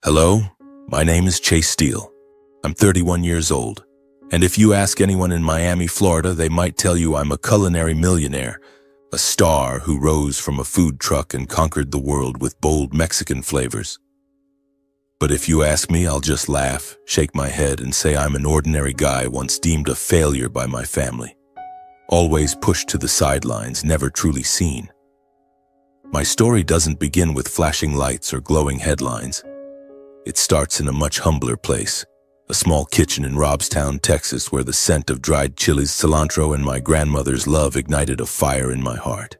Hello, my name is Chase Steele. I'm 31 years old, and if you ask anyone in Miami, Florida, they might tell you I'm a culinary millionaire, a star who rose from a food truck and conquered the world with bold Mexican flavors. But if you ask me, I'll just laugh, shake my head, and say I'm an ordinary guy once deemed a failure by my family. Always pushed to the sidelines, never truly seen. My story doesn't begin with flashing lights or glowing headlines. It starts in a much humbler place, a small kitchen in Robstown, Texas, where the scent of dried chilies, cilantro, and my grandmother's love ignited a fire in my heart.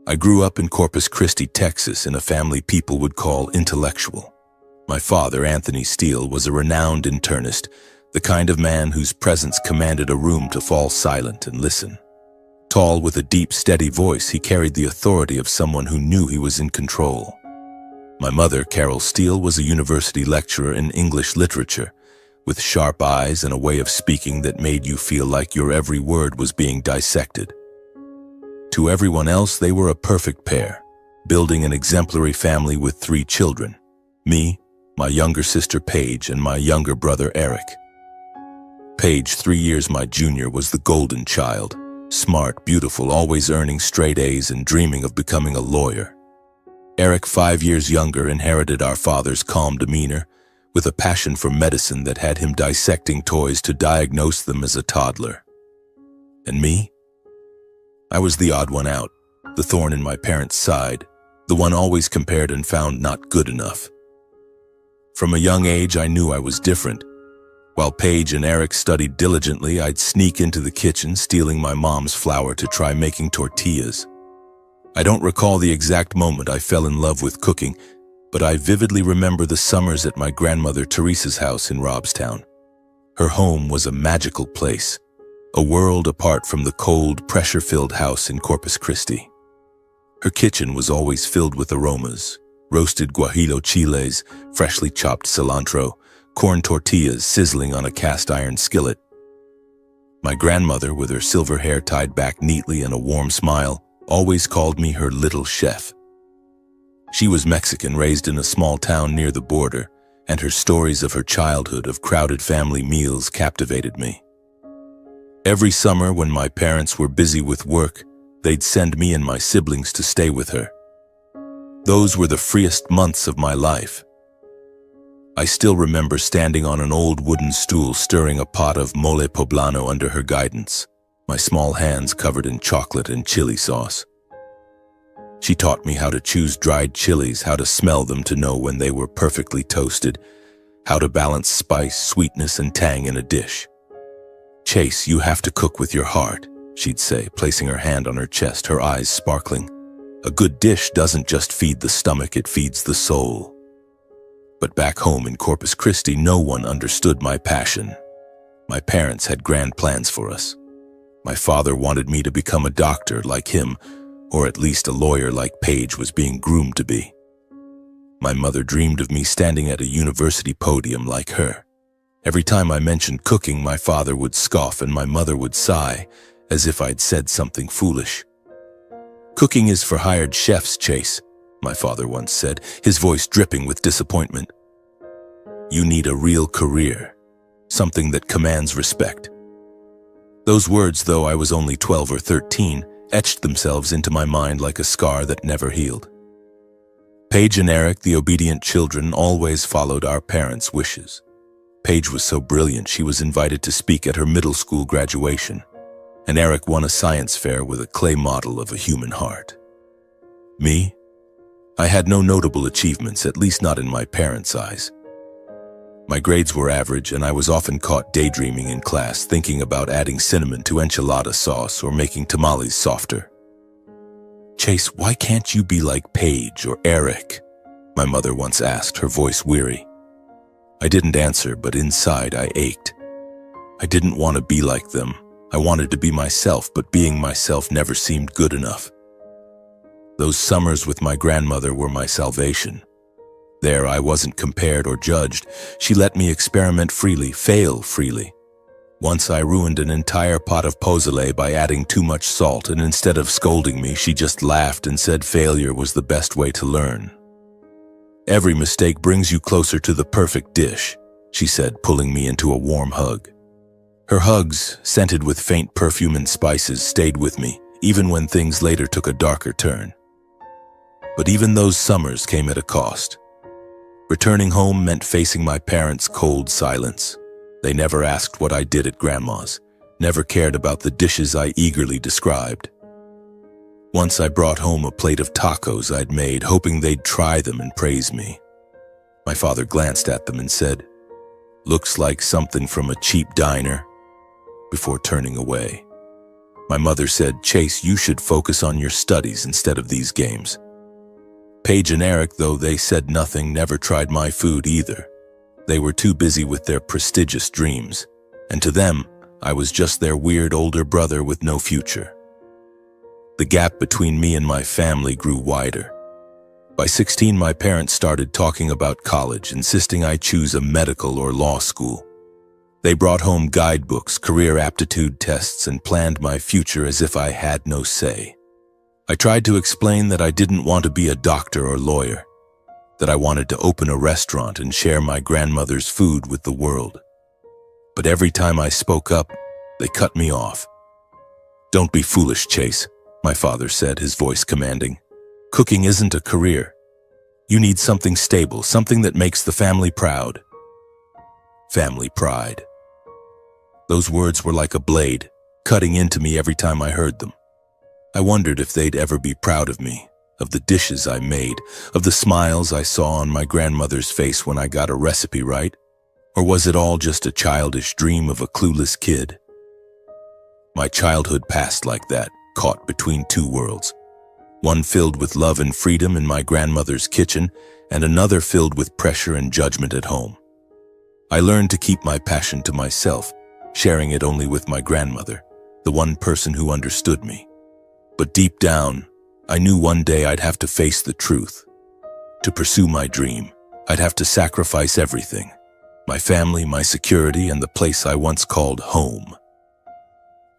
I grew up in Corpus Christi, Texas, in a family people would call intellectual. My father, Anthony Steele, was a renowned internist, the kind of man whose presence commanded a room to fall silent and listen. Tall, with a deep, steady voice, he carried the authority of someone who knew he was in control. My mother, Carol Steele, was a university lecturer in English literature, with sharp eyes and a way of speaking that made you feel like your every word was being dissected. To everyone else, they were a perfect pair, building an exemplary family with 3 children: me, my younger sister Paige, and my younger brother Eric. Paige, 3 years my junior, was the golden child, smart, beautiful, always earning straight A's and dreaming of becoming a lawyer. Eric, 5 years younger, inherited our father's calm demeanor, with a passion for medicine that had him dissecting toys to diagnose them as a toddler. And me? I was the odd one out, the thorn in my parents' side, the one always compared and found not good enough. From a young age, I knew I was different. While Paige and Eric studied diligently, I'd sneak into the kitchen, stealing my mom's flour to try making tortillas. I don't recall the exact moment I fell in love with cooking, but I vividly remember the summers at my grandmother Teresa's house in Robstown. Her home was a magical place, a world apart from the cold, pressure-filled house in Corpus Christi. Her kitchen was always filled with aromas: roasted guajillo chiles, freshly chopped cilantro, corn tortillas sizzling on a cast-iron skillet. My grandmother, with her silver hair tied back neatly and a warm smile, always called me her little chef. She was Mexican, raised in a small town near the border, and her stories of her childhood of crowded family meals captivated me. Every summer, when my parents were busy with work, they'd send me and my siblings to stay with her. Those were the freest months of my life. I still remember standing on an old wooden stool stirring a pot of mole poblano under her guidance, my small hands covered in chocolate and chili sauce. She taught me how to choose dried chilies, how to smell them to know when they were perfectly toasted, how to balance spice, sweetness, and tang in a dish. "Chase, you have to cook with your heart," she'd say, placing her hand on her chest, her eyes sparkling. "A good dish doesn't just feed the stomach, it feeds the soul." But back home in Corpus Christi, no one understood my passion. My parents had grand plans for us. My father wanted me to become a doctor like him, or at least a lawyer like Paige was being groomed to be. My mother dreamed of me standing at a university podium like her. Every time I mentioned cooking, my father would scoff and my mother would sigh, as if I'd said something foolish. "Cooking is for hired chefs, Chase," my father once said, his voice dripping with disappointment. "You need a real career, something that commands respect." Those words, though I was only 12 or 13, etched themselves into my mind like a scar that never healed. Paige and Eric, the obedient children, always followed our parents' wishes. Paige was so brilliant she was invited to speak at her middle school graduation, and Eric won a science fair with a clay model of a human heart. Me? I had no notable achievements, at least not in my parents' eyes. My grades were average, and I was often caught daydreaming in class, thinking about adding cinnamon to enchilada sauce or making tamales softer. "Chase, why can't you be like Paige or Eric?" my mother once asked, her voice weary. I didn't answer, but inside I ached. I didn't want to be like them. I wanted to be myself, but being myself never seemed good enough. Those summers with my grandmother were my salvation. There I wasn't compared or judged. She let me experiment freely, fail freely. Once I ruined an entire pot of pozole by adding too much salt, and instead of scolding me, she just laughed and said failure was the best way to learn. Every mistake brings you closer to the perfect dish, she said, pulling me into a warm hug. Her hugs, scented with faint perfume and spices, stayed with me, even when things later took a darker turn. But even those summers came at a cost. Returning home meant facing my parents' cold silence. They never asked what I did at Grandma's, never cared about the dishes I eagerly described. Once I brought home a plate of tacos I'd made, hoping they'd try them and praise me. My father glanced at them and said, "Looks like something from a cheap diner," before turning away. My mother said, "Chase, you should focus on your studies instead of these games." Paige and Eric, though they said nothing, never tried my food either. They were too busy with their prestigious dreams, and to them, I was just their weird older brother with no future. The gap between me and my family grew wider. By 16, my parents started talking about college, insisting I choose a medical or law school. They brought home guidebooks, career aptitude tests, and planned my future as if I had no say. I tried to explain that I didn't want to be a doctor or lawyer, that I wanted to open a restaurant and share my grandmother's food with the world. But every time I spoke up, they cut me off. "Don't be foolish, Chase," my father said, his voice commanding. "Cooking isn't a career. You need something stable, something that makes the family proud." Family pride. Those words were like a blade, cutting into me every time I heard them. I wondered if they'd ever be proud of me, of the dishes I made, of the smiles I saw on my grandmother's face when I got a recipe right, or was it all just a childish dream of a clueless kid? My childhood passed like that, caught between two worlds. One filled with love and freedom in my grandmother's kitchen, and another filled with pressure and judgment at home. I learned to keep my passion to myself, sharing it only with my grandmother, the one person who understood me. But deep down, I knew one day I'd have to face the truth. To pursue my dream, I'd have to sacrifice everything: my family, my security, and the place I once called home.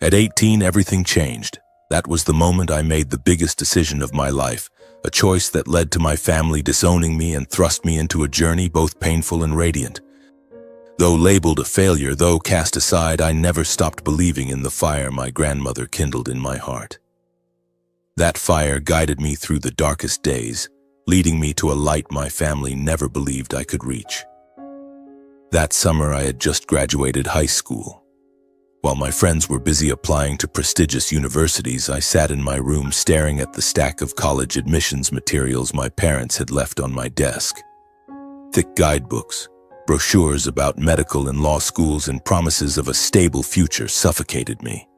At 18, everything changed. That was the moment I made the biggest decision of my life, a choice that led to my family disowning me and thrust me into a journey both painful and radiant. Though labeled a failure, though cast aside, I never stopped believing in the fire my grandmother kindled in my heart. That fire guided me through the darkest days, leading me to a light my family never believed I could reach. That summer, I had just graduated high school. While my friends were busy applying to prestigious universities, I sat in my room staring at the stack of college admissions materials my parents had left on my desk. Thick guidebooks, brochures about medical and law schools, and promises of a stable future suffocated me.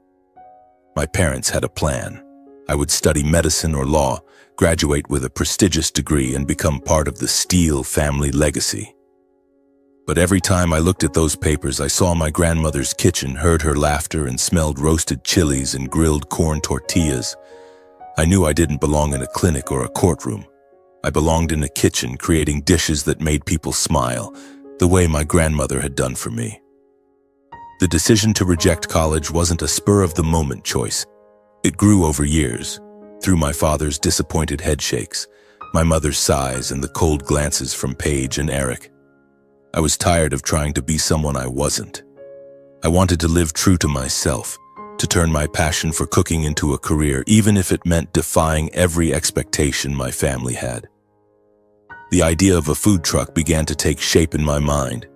My parents had a plan. I would study medicine or law, graduate with a prestigious degree, and become part of the Steele family legacy. But every time I looked at those papers, I saw my grandmother's kitchen, heard her laughter, and smelled roasted chilies and grilled corn tortillas. I knew I didn't belong in a clinic or a courtroom. I belonged in a kitchen, creating dishes that made people smile, the way my grandmother had done for me. The decision to reject college wasn't a spur-of-the-moment choice. It grew over years, through my father's disappointed headshakes, my mother's sighs, and the cold glances from Paige and Eric. I was tired of trying to be someone I wasn't. I wanted to live true to myself, to turn my passion for cooking into a career, even if it meant defying every expectation my family had. The idea of a food truck began to take shape in my mind.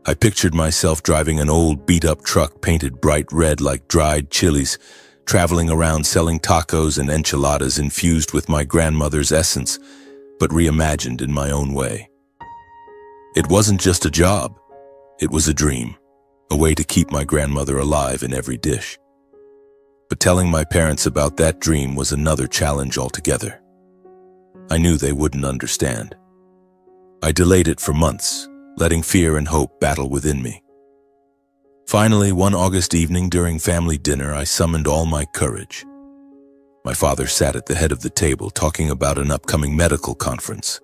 I pictured myself driving an old, beat-up truck painted bright red like dried chilies, traveling around selling tacos and enchiladas infused with my grandmother's essence, but reimagined in my own way. It wasn't just a job. It was a dream, a way to keep my grandmother alive in every dish. But telling my parents about that dream was another challenge altogether. I knew they wouldn't understand. I delayed it for months, letting fear and hope battle within me. Finally, one August evening during family dinner, I summoned all my courage. My father sat at the head of the table talking about an upcoming medical conference.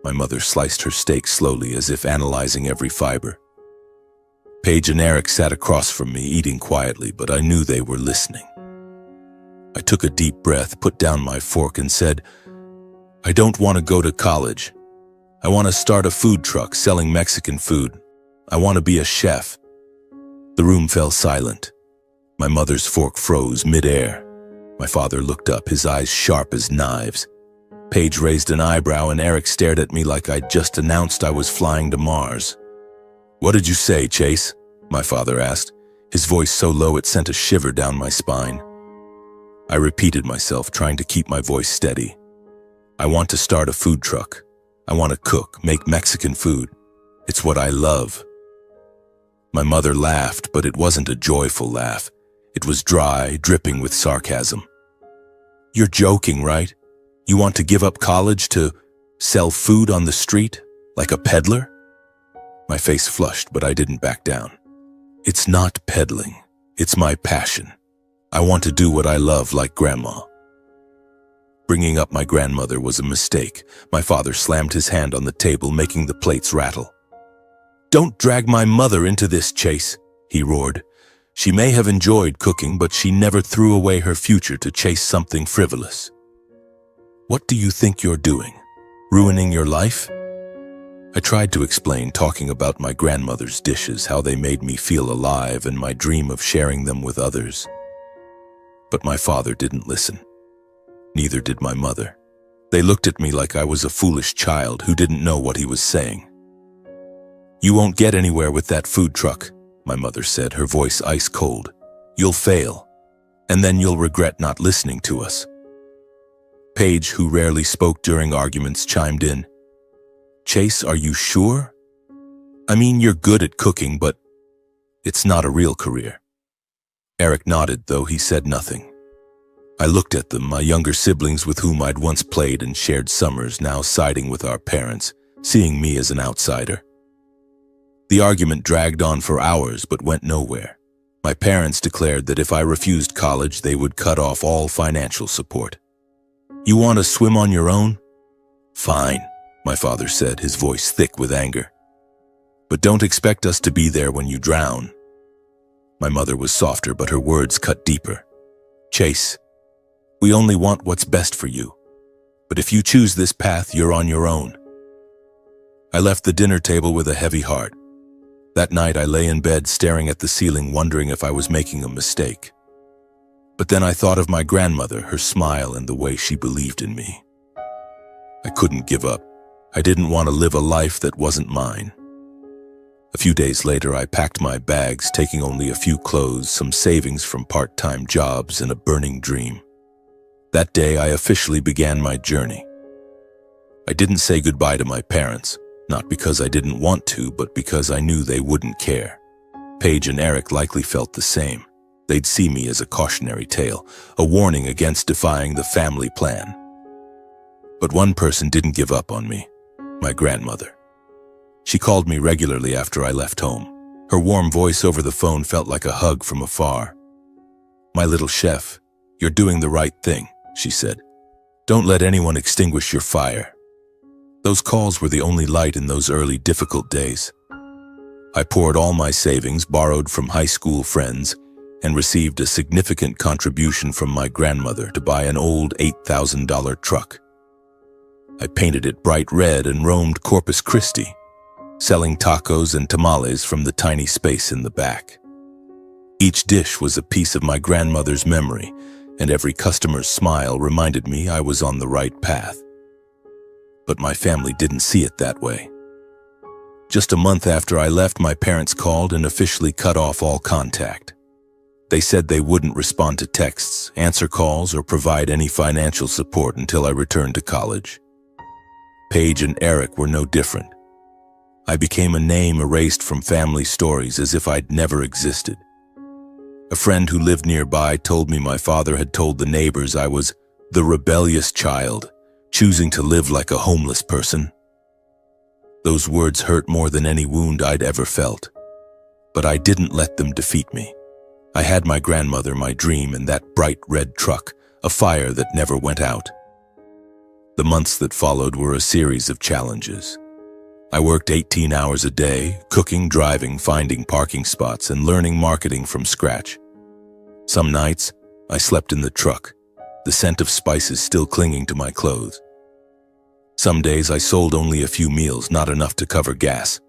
My mother sliced her steak slowly, as if analyzing every fiber. Paige and Eric sat across from me, eating quietly, but I knew they were listening. I took a deep breath, put down my fork, and said, "I don't want to go to college. I want to start a food truck selling Mexican food. I want to be a chef." The room fell silent. My mother's fork froze mid-air. My father looked up, his eyes sharp as knives. Paige raised an eyebrow and Eric stared at me like I'd just announced I was flying to Mars. "What did you say, Chase?" my father asked, his voice so low it sent a shiver down my spine. I repeated myself, trying to keep my voice steady. "I want to start a food truck. I want to cook, make Mexican food. It's what I love." My mother laughed, but it wasn't a joyful laugh. It was dry, dripping with sarcasm. "You're joking, right? You want to give up college to sell food on the street, like a peddler?" My face flushed, but I didn't back down. "It's not peddling. It's my passion. I want to do what I love like Grandma." Bringing up my grandmother was a mistake. My father slammed his hand on the table, making the plates rattle. "Don't drag my mother into this, Chase," he roared. "She may have enjoyed cooking, but she never threw away her future to chase something frivolous." "What do you think you're doing? Ruining your life?" I tried to explain, talking about my grandmother's dishes, how they made me feel alive, and my dream of sharing them with others. But my father didn't listen. Neither did my mother. They looked at me like I was a foolish child who didn't know what he was saying. "You won't get anywhere with that food truck," my mother said, her voice ice cold. "You'll fail, and then you'll regret not listening to us." Paige, who rarely spoke during arguments, chimed in. "Chase, are you sure? I mean, you're good at cooking, but it's not a real career." Eric nodded, though he said nothing. I looked at them, my younger siblings with whom I'd once played and shared summers, now siding with our parents, seeing me as an outsider. The argument dragged on for hours but went nowhere. My parents declared that if I refused college, they would cut off all financial support. "You want to swim on your own? Fine," my father said, his voice thick with anger. "But don't expect us to be there when you drown." My mother was softer, but her words cut deeper. "Chase, we only want what's best for you. But if you choose this path, you're on your own." I left the dinner table with a heavy heart. That night I lay in bed staring at the ceiling, wondering if I was making a mistake. But then I thought of my grandmother, her smile, and the way she believed in me. I couldn't give up. I didn't want to live a life that wasn't mine. A few days later, I packed my bags, taking only a few clothes, some savings from part-time jobs, and a burning dream. That day, I officially began my journey. I didn't say goodbye to my parents, not because I didn't want to, but because I knew they wouldn't care. Paige and Eric likely felt the same. They'd see me as a cautionary tale, a warning against defying the family plan. But one person didn't give up on me, my grandmother. She called me regularly after I left home. Her warm voice over the phone felt like a hug from afar. "My little chef, you're doing the right thing," she said. "Don't let anyone extinguish your fire." Those calls were the only light in those early difficult days. I poured all my savings, borrowed from high school friends, and received a significant contribution from my grandmother to buy an old $8,000 truck. I painted it bright red and roamed Corpus Christi, selling tacos and tamales from the tiny space in the back. Each dish was a piece of my grandmother's memory, and every customer's smile reminded me I was on the right path. But my family didn't see it that way. Just a month after I left, my parents called and officially cut off all contact. They said they wouldn't respond to texts, answer calls, or provide any financial support until I returned to college. Paige and Eric were no different. I became a name erased from family stories, as if I'd never existed. A friend who lived nearby told me my father had told the neighbors I was the rebellious child, choosing to live like a homeless person. Those words hurt more than any wound I'd ever felt. But I didn't let them defeat me. I had my grandmother, my dream, and that bright red truck, a fire that never went out. The months that followed were a series of challenges. I worked 18 hours a day, cooking, driving, finding parking spots, and learning marketing from scratch. Some nights, I slept in the truck, the scent of spices still clinging to my clothes. Some days I sold only a few meals, not enough to cover gas.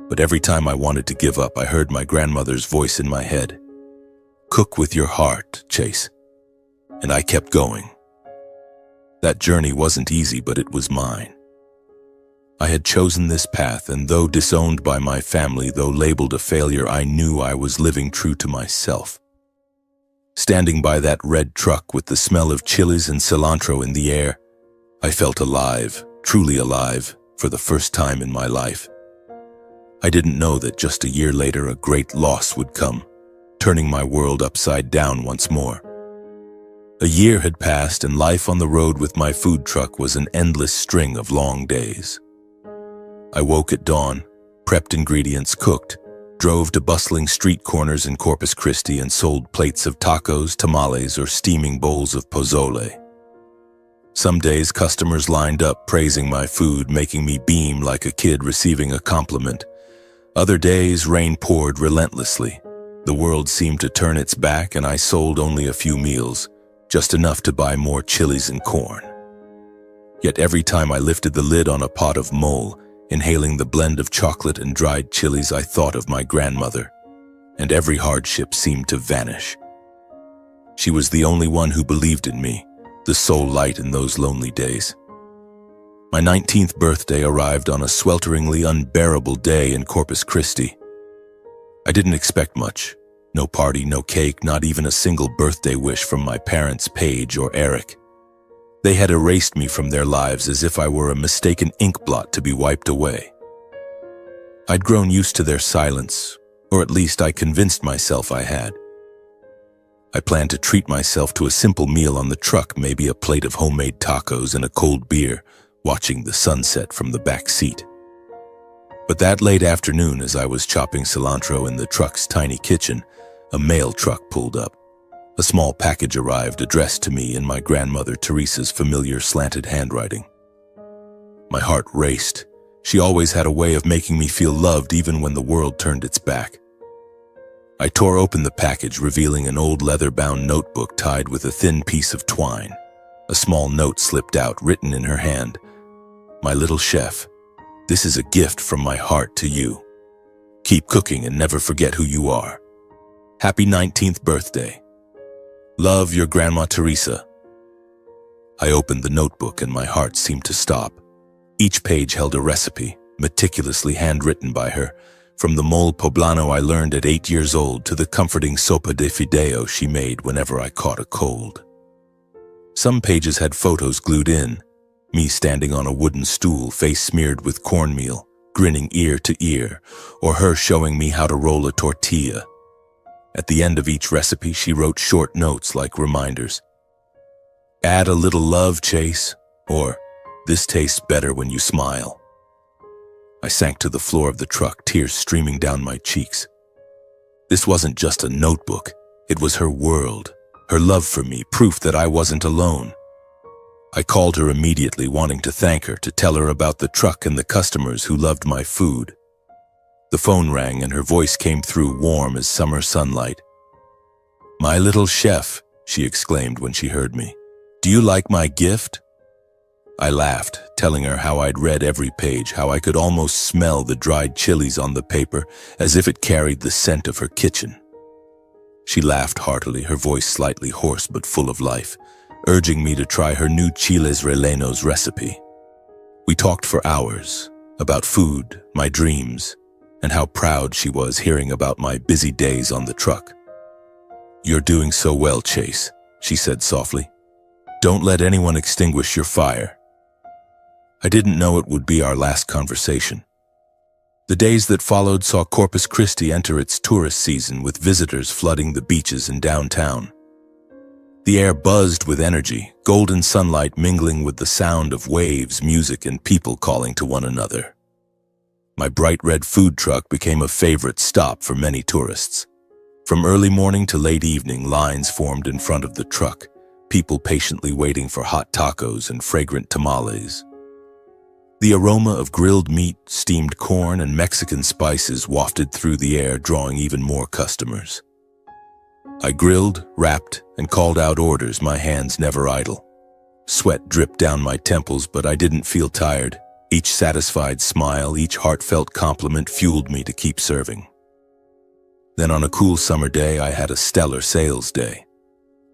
But every time I wanted to give up, I heard my grandmother's voice in my head. Cook with your heart, Chase. And I kept going. That journey wasn't easy, but it was mine. I had chosen this path, and though disowned by my family, though labeled a failure, I knew I was living true to myself. Standing by that red truck with the smell of chilies and cilantro in the air, I felt alive, truly alive, for the first time in my life. I didn't know that just a year later a great loss would come, turning my world upside down once more. A year had passed, and life on the road with my food truck was an endless string of long days. I woke at dawn, prepped ingredients, cooked, drove to bustling street corners in Corpus Christi and sold plates of tacos, tamales, or steaming bowls of pozole. Some days customers lined up praising my food, making me beam like a kid receiving a compliment. Other days rain poured relentlessly. The world seemed to turn its back, and I sold only a few meals, just enough to buy more chilies and corn. Yet every time I lifted the lid on a pot of mole, inhaling the blend of chocolate and dried chilies, I thought of my grandmother, and every hardship seemed to vanish. She was the only one who believed in me, the sole light in those lonely days. My 19th birthday arrived on a swelteringly unbearable day in Corpus Christi. I didn't expect much. No party, no cake, not even a single birthday wish from my parents, Paige or Eric. They had erased me from their lives as if I were a mistaken ink blot to be wiped away. I'd grown used to their silence, or at least I convinced myself I had. I planned to treat myself to a simple meal on the truck, maybe a plate of homemade tacos and a cold beer, watching the sunset from the back seat. But that late afternoon, as I was chopping cilantro in the truck's tiny kitchen, a mail truck pulled up. A small package arrived, addressed to me in my grandmother Teresa's familiar slanted handwriting. My heart raced. She always had a way of making me feel loved even when the world turned its back. I tore open the package, revealing an old leather-bound notebook tied with a thin piece of twine. A small note slipped out, written in her hand. My little chef, this is a gift from my heart to you. Keep cooking and never forget who you are. Happy 19th birthday. Love, your Grandma Teresa. I opened the notebook and my heart seemed to stop. Each page held a recipe, meticulously handwritten by her, from the mole poblano I learned at 8 years old to the comforting sopa de fideo she made whenever I caught a cold. Some pages had photos glued in, me standing on a wooden stool, face smeared with cornmeal, grinning ear to ear, or her showing me how to roll a tortilla. At the end of each recipe, she wrote short notes like reminders. Add a little love, Chase, or this tastes better when you smile. I sank to the floor of the truck, tears streaming down my cheeks. This wasn't just a notebook. It was her world, her love for me, proof that I wasn't alone. I called her immediately, wanting to thank her, to tell her about the truck and the customers who loved my food. The phone rang and her voice came through warm as summer sunlight. My little chef, she exclaimed when she heard me. Do you like my gift? I laughed, telling her how I'd read every page, how I could almost smell the dried chilies on the paper as if it carried the scent of her kitchen. She laughed heartily, her voice slightly hoarse but full of life, urging me to try her new chiles rellenos recipe. We talked for hours about food, my dreams, and how proud she was hearing about my busy days on the truck. You're doing so well, Chase, she said softly. Don't let anyone extinguish your fire. I didn't know it would be our last conversation. The days that followed saw Corpus Christi enter its tourist season, with visitors flooding the beaches and downtown. The air buzzed with energy, golden sunlight mingling with the sound of waves, music, and people calling to one another. My bright red food truck became a favorite stop for many tourists. From early morning to late evening, lines formed in front of the truck, people patiently waiting for hot tacos and fragrant tamales. The aroma of grilled meat, steamed corn, and Mexican spices wafted through the air, drawing even more customers. I grilled, wrapped, and called out orders, my hands never idle. Sweat dripped down my temples, but I didn't feel tired. Each satisfied smile, each heartfelt compliment fueled me to keep serving. Then on a cool summer day, I had a stellar sales day.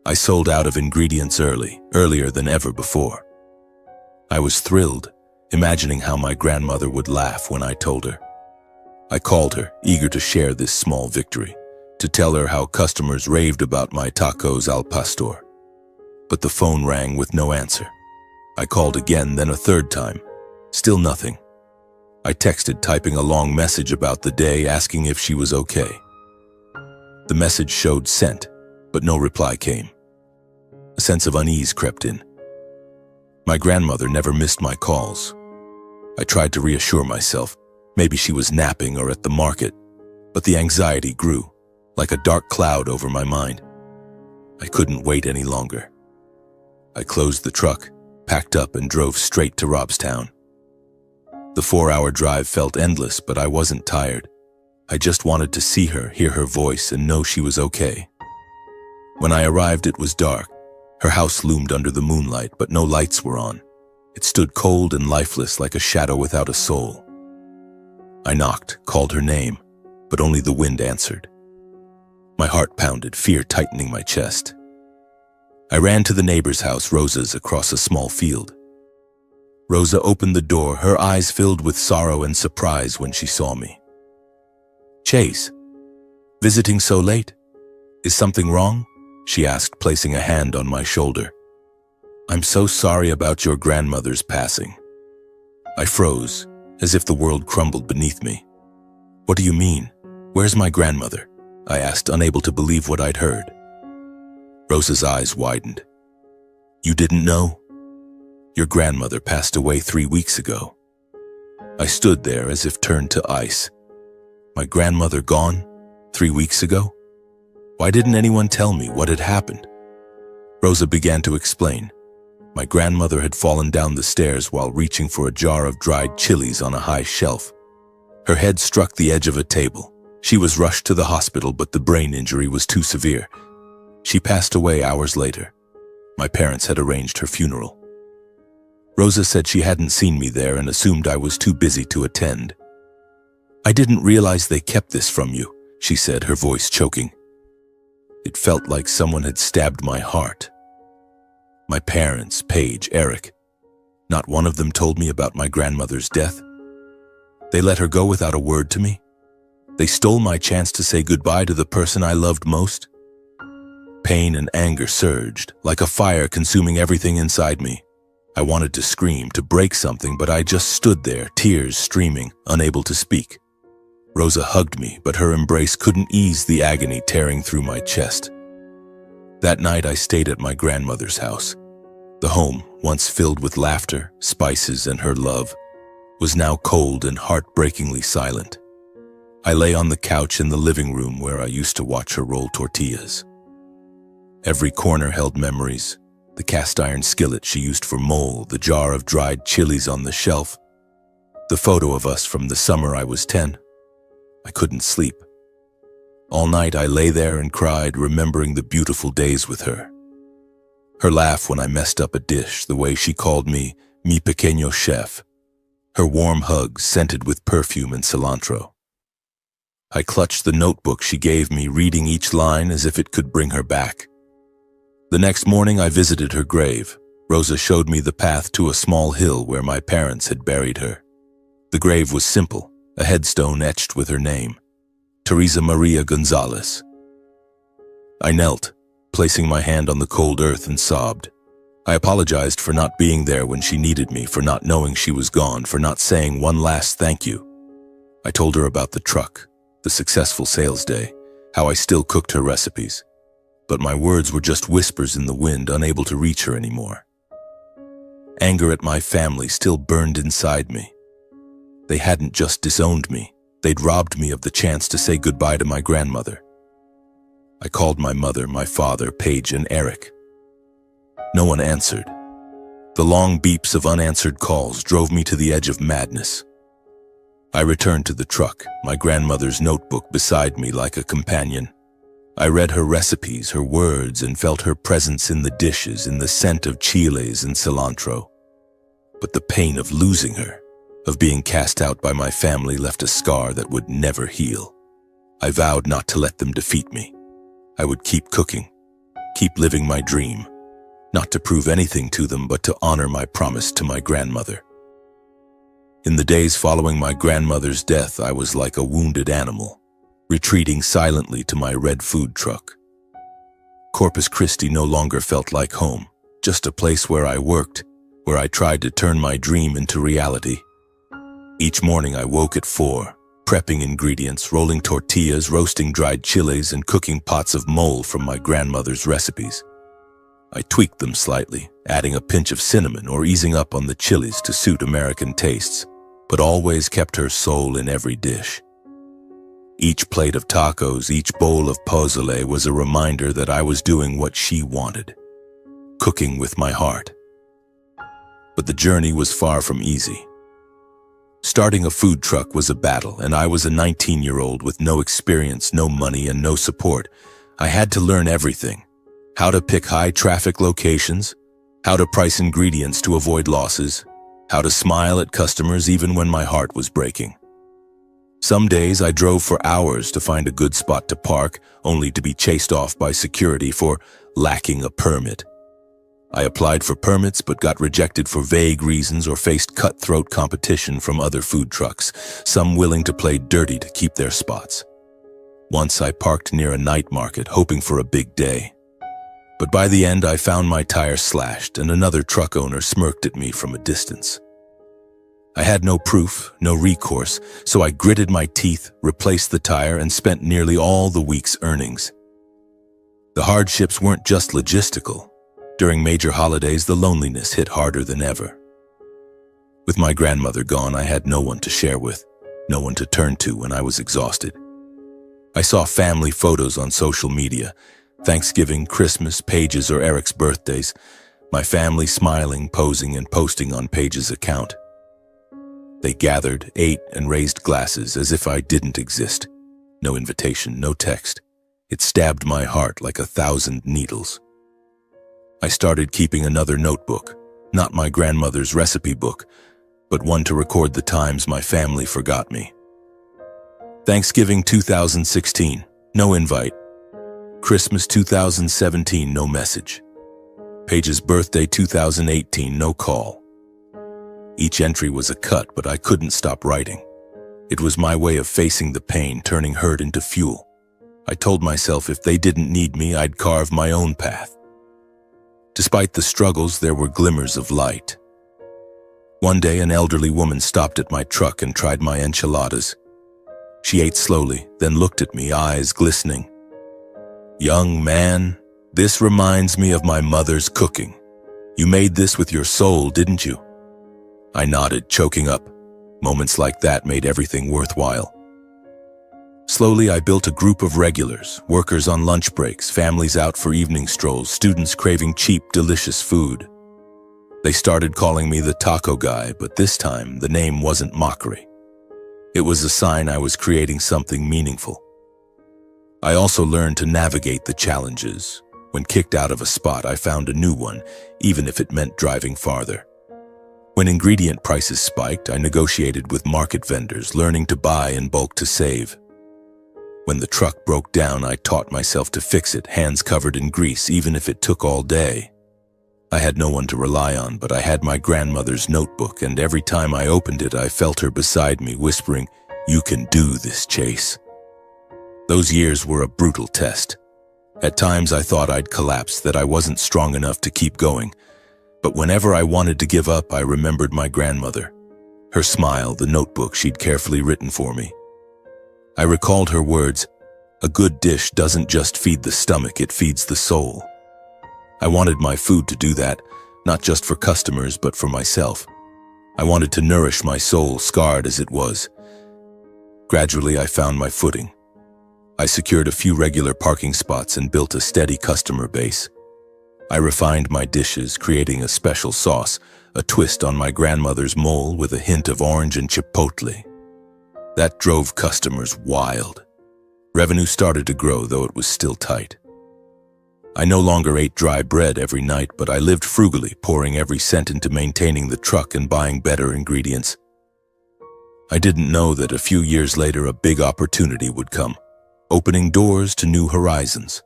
I sold out of ingredients earlier than ever before. I was thrilled, imagining how my grandmother would laugh when I told her. I called her, eager to share this small victory, to tell her how customers raved about my tacos al pastor. But the phone rang with no answer. I called again, then a third time. Still nothing. I texted, typing a long message about the day, asking if she was okay. The message showed sent, but no reply came. A sense of unease crept in. My grandmother never missed my calls. I tried to reassure myself. Maybe she was napping or at the market, but the anxiety grew, like a dark cloud over my mind. I couldn't wait any longer. I closed the truck, packed up, and drove straight to Robstown. The 4-hour drive felt endless, but I wasn't tired. I just wanted to see her, hear her voice, and know she was okay. When I arrived, it was dark. Her house loomed under the moonlight, but no lights were on. It stood cold and lifeless, like a shadow without a soul. I knocked, called her name, but only the wind answered. My heart pounded, fear tightening my chest. I ran to the neighbor's house, Rosa's, across a small field. Rosa opened the door, her eyes filled with sorrow and surprise when she saw me. "Chase, visiting so late? Is something wrong?" she asked, placing a hand on my shoulder. "I'm so sorry about your grandmother's passing." I froze, as if the world crumbled beneath me. "What do you mean? Where's my grandmother?" I asked, unable to believe what I'd heard. Rosa's eyes widened. "You didn't know? Your grandmother passed away 3 weeks ago." I stood there as if turned to ice. My grandmother gone? 3 weeks ago? Why didn't anyone tell me what had happened? Rosa began to explain. My grandmother had fallen down the stairs while reaching for a jar of dried chilies on a high shelf. Her head struck the edge of a table. She was rushed to the hospital, but the brain injury was too severe. She passed away hours later. My parents had arranged her funeral. Rosa said she hadn't seen me there and assumed I was too busy to attend. "I didn't realize they kept this from you," she said, her voice choking. It felt like someone had stabbed my heart. My parents, Paige, Eric, not one of them told me about my grandmother's death. They let her go without a word to me. They stole my chance to say goodbye to the person I loved most. Pain and anger surged, like a fire consuming everything inside me. I wanted to scream, to break something, but I just stood there, tears streaming, unable to speak. Rosa hugged me, but her embrace couldn't ease the agony tearing through my chest. That night I stayed at my grandmother's house. The home, once filled with laughter, spices, and her love, was now cold and heartbreakingly silent. I lay on the couch in the living room where I used to watch her roll tortillas. Every corner held memories. The cast iron skillet she used for mole, the jar of dried chilies on the shelf, the photo of us from the summer I was 10. I couldn't sleep. All night I lay there and cried, remembering the beautiful days with her. Her laugh when I messed up a dish, the way she called me mi pequeño chef, her warm hugs scented with perfume and cilantro. I clutched the notebook she gave me, reading each line as if it could bring her back. The next morning I visited her grave. Rosa showed me the path to a small hill where my parents had buried her. The grave was simple, a headstone etched with her name, Teresa Maria Gonzalez. I knelt, placing my hand on the cold earth, and sobbed. I apologized for not being there when she needed me, for not knowing she was gone, for not saying one last thank you. I told her about the truck, the successful sales day, how I still cooked her recipes. But my words were just whispers in the wind, unable to reach her anymore. Anger at my family still burned inside me. They hadn't just disowned me, they'd robbed me of the chance to say goodbye to my grandmother. I called my mother, my father, Paige, and Eric. No one answered. The long beeps of unanswered calls drove me to the edge of madness. I returned to the truck, my grandmother's notebook beside me like a companion. I read her recipes, her words, and felt her presence in the dishes, in the scent of chiles and cilantro. But the pain of losing her, of being cast out by my family, left a scar that would never heal. I vowed not to let them defeat me. I would keep cooking, keep living my dream, not to prove anything to them, but to honor my promise to my grandmother. In the days following my grandmother's death, I was like a wounded animal, retreating silently to my red food truck. Corpus Christi no longer felt like home, just a place where I worked, where I tried to turn my dream into reality. Each morning I woke at 4, prepping ingredients, rolling tortillas, roasting dried chiles, and cooking pots of mole from my grandmother's recipes. I tweaked them slightly, adding a pinch of cinnamon or easing up on the chilies to suit American tastes, but always kept her soul in every dish. Each plate of tacos, each bowl of pozole was a reminder that I was doing what she wanted, cooking with my heart. But the journey was far from easy. Starting a food truck was a battle, and I was a 19-year-old with no experience, no money, and no support. I had to learn everything: how to pick high-traffic locations, how to price ingredients to avoid losses, how to smile at customers even when my heart was breaking. Some days I drove for hours to find a good spot to park, only to be chased off by security for lacking a permit. I applied for permits but got rejected for vague reasons or faced cutthroat competition from other food trucks, some willing to play dirty to keep their spots. Once I parked near a night market, hoping for a big day. But by the end I found my tire slashed and another truck owner smirked at me from a distance. I had no proof, no recourse, so I gritted my teeth, replaced the tire, and spent nearly all the week's earnings. The hardships weren't just logistical. During major holidays, the loneliness hit harder than ever. With my grandmother gone, I had no one to share with, no one to turn to when I was exhausted. I saw family photos on social media, Thanksgiving, Christmas, Paige's, or Eric's birthdays, my family smiling, posing, and posting on Paige's account. They gathered, ate, and raised glasses as if I didn't exist. No invitation, no text. It stabbed my heart like 1,000 needles. I started keeping another notebook, not my grandmother's recipe book, but one to record the times my family forgot me. Thanksgiving 2016, no invite. Christmas 2017, no message. Paige's birthday 2018, no call. Each entry was a cut, but I couldn't stop writing. It was my way of facing the pain, turning hurt into fuel. I told myself if they didn't need me, I'd carve my own path. Despite the struggles, there were glimmers of light. One day, an elderly woman stopped at my truck and tried my enchiladas. She ate slowly, then looked at me, eyes glistening. "Young man, this reminds me of my mother's cooking. You made this with your soul, didn't you?" I nodded, choking up. Moments like that made everything worthwhile. Slowly, I built a group of regulars, workers on lunch breaks, families out for evening strolls, students craving cheap, delicious food. They started calling me the taco guy, but this time the name wasn't mockery. It was a sign I was creating something meaningful. I also learned to navigate the challenges. When kicked out of a spot, I found a new one, even if it meant driving farther. When ingredient prices spiked, I negotiated with market vendors, learning to buy in bulk to save. When the truck broke down, I taught myself to fix it, hands covered in grease, even if it took all day. I had no one to rely on, but I had my grandmother's notebook, and every time I opened it, I felt her beside me, whispering, "You can do this, Chase." Those years were a brutal test. At times I thought I'd collapse, that I wasn't strong enough to keep going. But whenever I wanted to give up, I remembered my grandmother. Her smile, the notebook she'd carefully written for me. I recalled her words, "A good dish doesn't just feed the stomach, it feeds the soul." I wanted my food to do that, not just for customers, but for myself. I wanted to nourish my soul, scarred as it was. Gradually, I found my footing. I secured a few regular parking spots and built a steady customer base. I refined my dishes, creating a special sauce, a twist on my grandmother's mole with a hint of orange and chipotle. That drove customers wild. Revenue started to grow, though it was still tight. I no longer ate dry bread every night, but I lived frugally, pouring every cent into maintaining the truck and buying better ingredients. I didn't know that a few years later a big opportunity would come, opening doors to new horizons.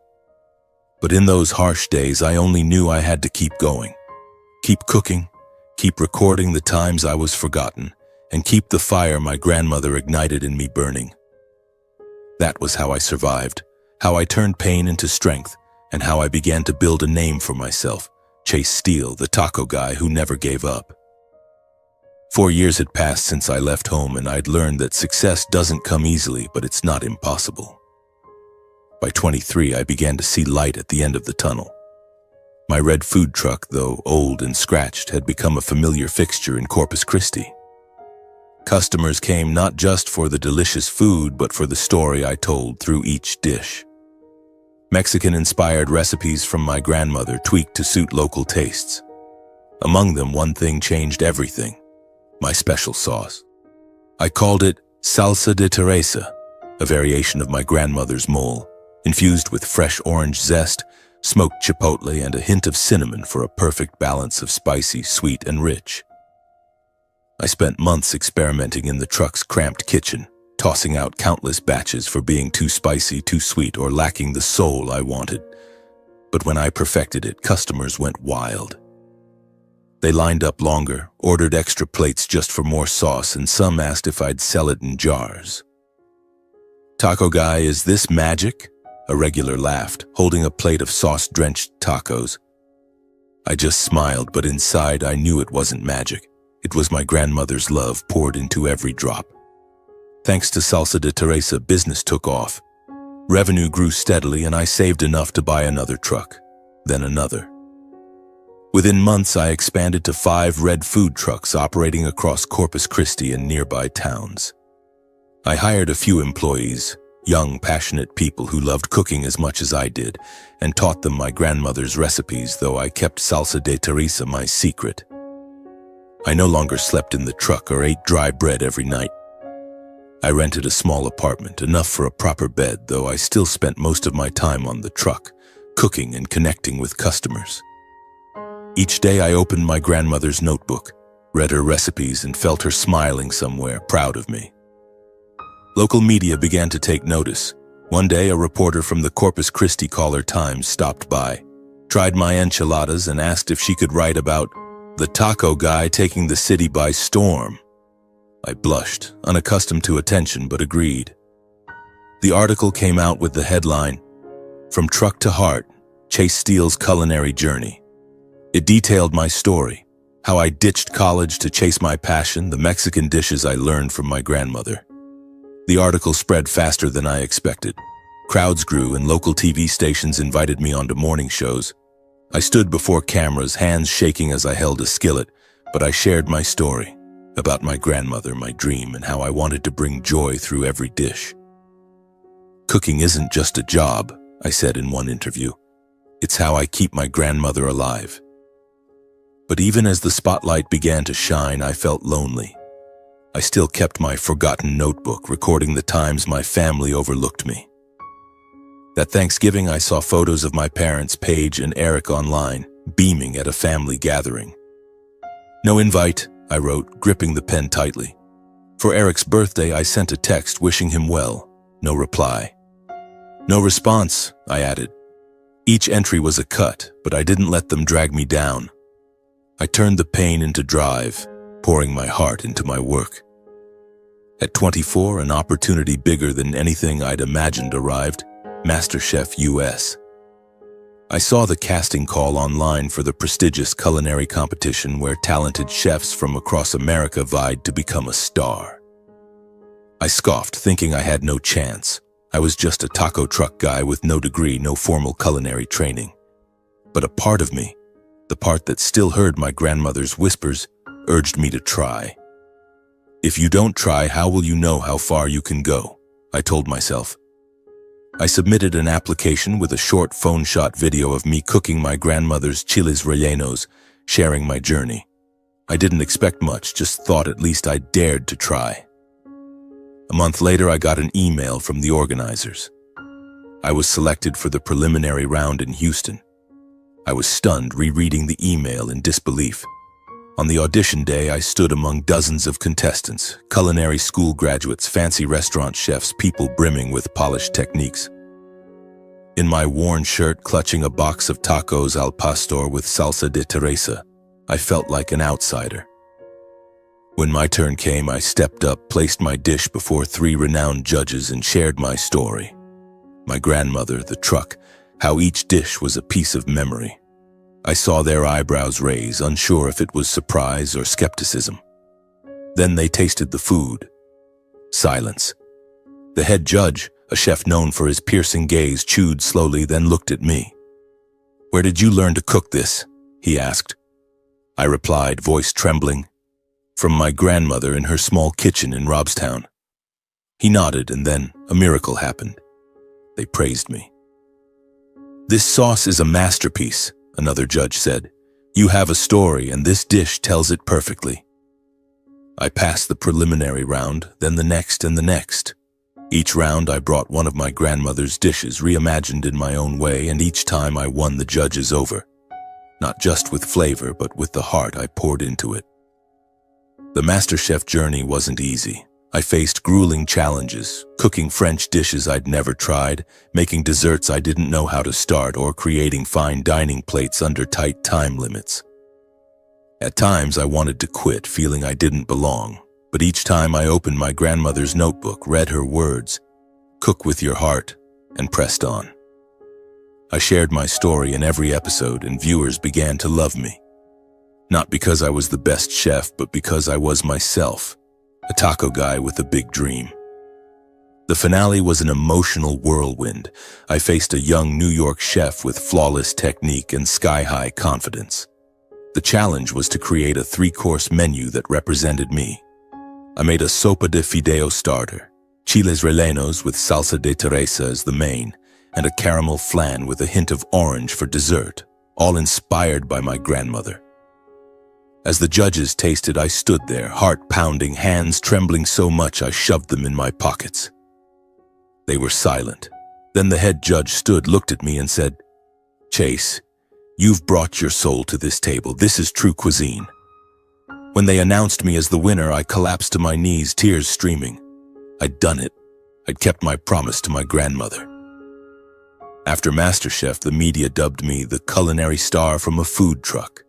But in those harsh days, I only knew I had to keep going. Keep cooking, keep recording the times I was forgotten, and keep the fire my grandmother ignited in me burning. That was how I survived, how I turned pain into strength, and how I began to build a name for myself, Chase Steele, the taco guy who never gave up. 4 years had passed since I left home, and I'd learned that success doesn't come easily, but it's not impossible. By 23, I began to see light at the end of the tunnel. My red food truck, though old and scratched, had become a familiar fixture in Corpus Christi. Customers came not just for the delicious food, but for the story I told through each dish. Mexican-inspired recipes from my grandmother tweaked to suit local tastes. Among them, one thing changed everything: my special sauce. I called it salsa de Teresa, a variation of my grandmother's mole, infused with fresh orange zest, smoked chipotle, and a hint of cinnamon for a perfect balance of spicy, sweet, and rich. I spent months experimenting in the truck's cramped kitchen, tossing out countless batches for being too spicy, too sweet, or lacking the soul I wanted. But when I perfected it, customers went wild. They lined up longer, ordered extra plates just for more sauce, and some asked if I'd sell it in jars. "Taco guy, is this magic?" A regular laughed, holding a plate of sauce-drenched tacos. I just smiled, but inside I knew it wasn't magic. It was my grandmother's love poured into every drop. Thanks to Salsa de Teresa, business took off. Revenue grew steadily, and I saved enough to buy another truck, then another. Within months, I expanded to 5 red food trucks operating across Corpus Christi and nearby towns. I hired a few employees, young, passionate people who loved cooking as much as I did, and taught them my grandmother's recipes, though I kept Salsa de Teresa my secret. I no longer slept in the truck or ate dry bread every night. I rented a small apartment, enough for a proper bed, though I still spent most of my time on the truck, cooking and connecting with customers. Each day I opened my grandmother's notebook, read her recipes, and felt her smiling somewhere, proud of me. Local media began to take notice. One day, a reporter from the Corpus Christi Caller-Times stopped by, tried my enchiladas, and asked if she could write about the taco guy taking the city by storm. I blushed, unaccustomed to attention, but agreed. The article came out with the headline, "From Truck to Heart, Chase Steele's Culinary Journey." It detailed my story, how I ditched college to chase my passion, the Mexican dishes I learned from my grandmother. The article spread faster than I expected. Crowds grew, and local TV stations invited me onto morning shows. I stood before cameras, hands shaking as I held a skillet, but I shared my story about my grandmother, my dream, and how I wanted to bring joy through every dish. "Cooking isn't just a job," I said in one interview. "It's how I keep my grandmother alive." But even as the spotlight began to shine, I felt lonely. I still kept my forgotten notebook, recording the times my family overlooked me. That Thanksgiving, I saw photos of my parents, Paige and Eric, online, beaming at a family gathering. "No invite," I wrote, gripping the pen tightly. For Eric's birthday, I sent a text wishing him well. No reply. "No response," I added. Each entry was a cut, but I didn't let them drag me down. I turned the pain into drive, pouring my heart into my work. At 24, an opportunity bigger than anything I'd imagined arrived: MasterChef US. I saw the casting call online for the prestigious culinary competition where talented chefs from across America vied to become a star. I scoffed, thinking I had no chance. I was just a taco truck guy with no degree, no formal culinary training. But a part of me, the part that still heard my grandmother's whispers, urged me to try. "If you don't try, how will you know how far you can go?" I told myself. I submitted an application with a short phone shot video of me cooking my grandmother's chiles rellenos, sharing my journey. I didn't expect much, just thought at least I dared to try. A month later, I got an email from the organizers. I was selected for the preliminary round in Houston. I was stunned, rereading the email in disbelief. On the audition day, I stood among dozens of contestants, culinary school graduates, fancy restaurant chefs, people brimming with polished techniques. In my worn shirt, clutching a box of tacos al pastor with salsa de Teresa, I felt like an outsider. When my turn came, I stepped up, placed my dish before 3 renowned judges, and shared my story. My grandmother, the truck, how each dish was a piece of memory. I saw their eyebrows raise, unsure if it was surprise or skepticism. Then they tasted the food. Silence. The head judge, a chef known for his piercing gaze, chewed slowly, then looked at me. "Where did you learn to cook this?" he asked. I replied, voice trembling, "From my grandmother in her small kitchen in Robstown." He nodded, and then a miracle happened. They praised me. "This sauce is a masterpiece," another judge said. "You have a story, and this dish tells it perfectly." I passed the preliminary round, then the next and the next. Each round I brought one of my grandmother's dishes, reimagined in my own way, and each time I won the judges over. Not just with flavor, but with the heart I poured into it. The MasterChef journey wasn't easy. I faced grueling challenges, cooking French dishes I'd never tried, making desserts I didn't know how to start, or creating fine dining plates under tight time limits. At times I wanted to quit, feeling I didn't belong, but each time I opened my grandmother's notebook, read her words, "Cook with your heart," and pressed on. I shared my story in every episode, and viewers began to love me. Not because I was the best chef, but because I was myself. A taco guy with a big dream. The finale was an emotional whirlwind. I faced a young New York chef with flawless technique and sky-high confidence. The challenge was to create a 3-course menu that represented me. I made a sopa de fideo starter, chiles rellenos with salsa de Teresa as the main, and a caramel flan with a hint of orange for dessert, all inspired by my grandmother. As the judges tasted, I stood there, heart pounding, hands trembling so much I shoved them in my pockets. They were silent. Then the head judge stood, looked at me and said, "Chase, you've brought your soul to this table. This is true cuisine." When they announced me as the winner, I collapsed to my knees, tears streaming. I'd done it. I'd kept my promise to my grandmother. After MasterChef, the media dubbed me the culinary star from a food truck.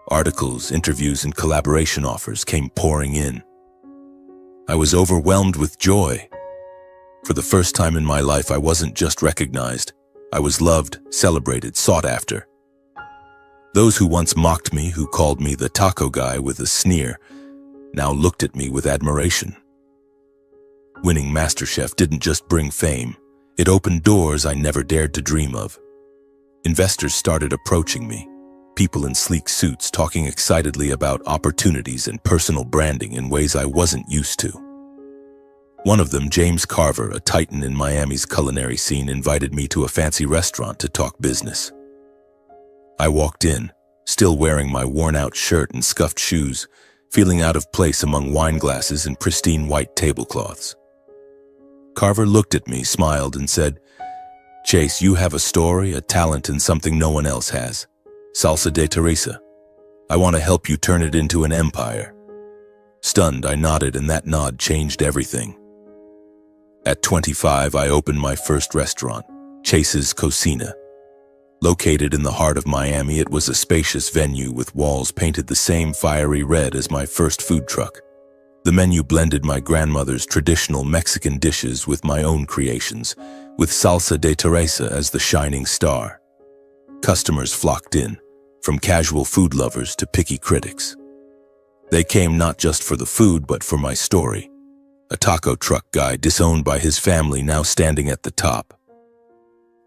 Articles, interviews, and collaboration offers came pouring in. I was overwhelmed with joy. For the first time in my life, I wasn't just recognized. I was loved, celebrated, sought after. Those who once mocked me, who called me the taco guy with a sneer, now looked at me with admiration. Winning MasterChef didn't just bring fame. It opened doors I never dared to dream of. Investors started approaching me. People in sleek suits talking excitedly about opportunities and personal branding in ways I wasn't used to. One of them, James Carver, a titan in Miami's culinary scene, invited me to a fancy restaurant to talk business. I walked in, still wearing my worn-out shirt and scuffed shoes, feeling out of place among wine glasses and pristine white tablecloths. Carver looked at me, smiled, and said, "Chase, you have a story, a talent, and something no one else has. Salsa de Teresa. I want to help you turn it into an empire." Stunned, I nodded, and that nod changed everything. At 25, I opened my first restaurant, Chase's Cocina. Located in the heart of Miami, it was a spacious venue with walls painted the same fiery red as my first food truck. The menu blended my grandmother's traditional Mexican dishes with my own creations, with salsa de Teresa as the shining star. Customers flocked in, from casual food lovers to picky critics. They came not just for the food, but for my story. A taco truck guy disowned by his family, now standing at the top.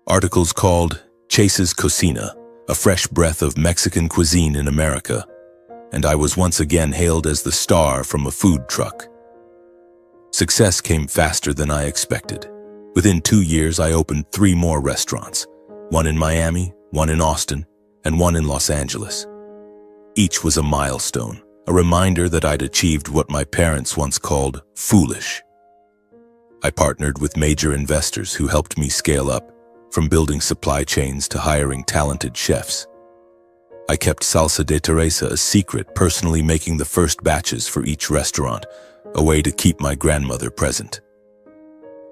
Articles called Chase's Cocina, a fresh breath of Mexican cuisine in America, and I was once again hailed as the star from a food truck. Success came faster than I expected. Within 2 years, I opened 3 more restaurants, one in Miami, one in Austin, and one in Los Angeles. Each was a milestone, a reminder that I'd achieved what my parents once called foolish. I partnered with major investors who helped me scale up, from building supply chains to hiring talented chefs. I kept Salsa de Teresa a secret, personally making the first batches for each restaurant, a way to keep my grandmother present.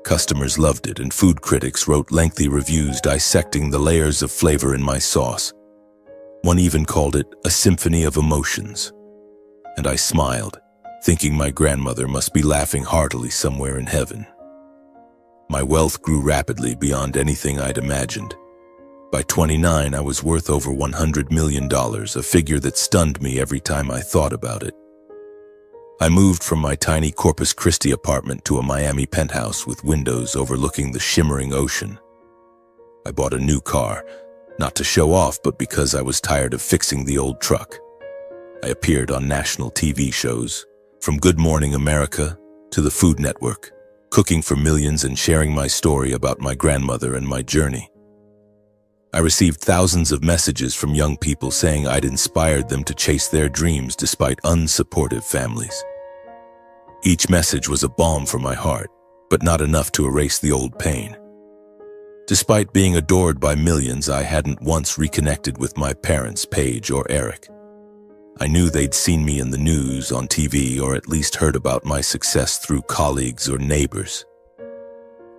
Customers loved it, and food critics wrote lengthy reviews dissecting the layers of flavor in my sauce. One even called it a symphony of emotions. And I smiled, thinking my grandmother must be laughing heartily somewhere in heaven. My wealth grew rapidly beyond anything I'd imagined. By 29, I was worth over $100 million, a figure that stunned me every time I thought about it. I moved from my tiny Corpus Christi apartment to a Miami penthouse with windows overlooking the shimmering ocean. I bought a new car, not to show off, but because I was tired of fixing the old truck. I appeared on national TV shows, from Good Morning America to the Food Network, cooking for millions and sharing my story about my grandmother and my journey. I received thousands of messages from young people saying I'd inspired them to chase their dreams despite unsupportive families. Each message was a balm for my heart, but not enough to erase the old pain. Despite being adored by millions, I hadn't once reconnected with my parents, Paige or Eric. I knew they'd seen me in the news, on TV, or at least heard about my success through colleagues or neighbors.